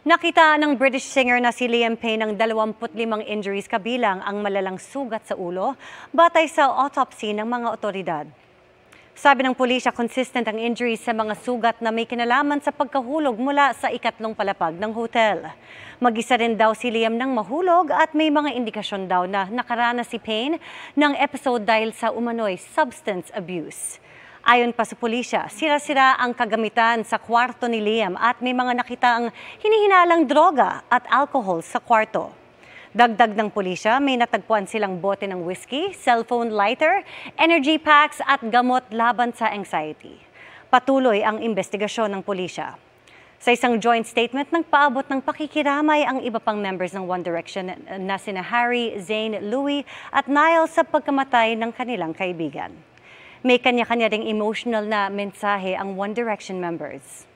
Nakita ng British singer na si Liam Payne ng 25 injuries kabilang ang malalang sugat sa ulo batay sa autopsy ng mga otoridad. Sabi ng pulisya, consistent ang injuries sa mga sugat na may kinalaman sa pagkahulog mula sa ikatlong palapag ng hotel. Mag-isa rin daw si Liam nang mahulog at may mga indikasyon daw na nakaranas si Payne ng episode dahil sa umano'y substance abuse. Ayon pa sa pulisya, sira-sira ang kagamitan sa kwarto ni Liam at may mga nakitaang hinihinalang droga at alcohol sa kwarto. Dagdag ng pulisya, may natagpuan silang bote ng whiskey, cellphone lighter, energy packs at gamot laban sa anxiety. Patuloy ang investigasyon ng pulisya. Sa isang joint statement, nagpaabot ng pakikiramay ang iba pang members ng One Direction na sina Harry, Zayn, Louis at Niall sa pagkamatay ng kanilang kaibigan. May kanya-kanya ring emotional na mensahe ang One Direction members.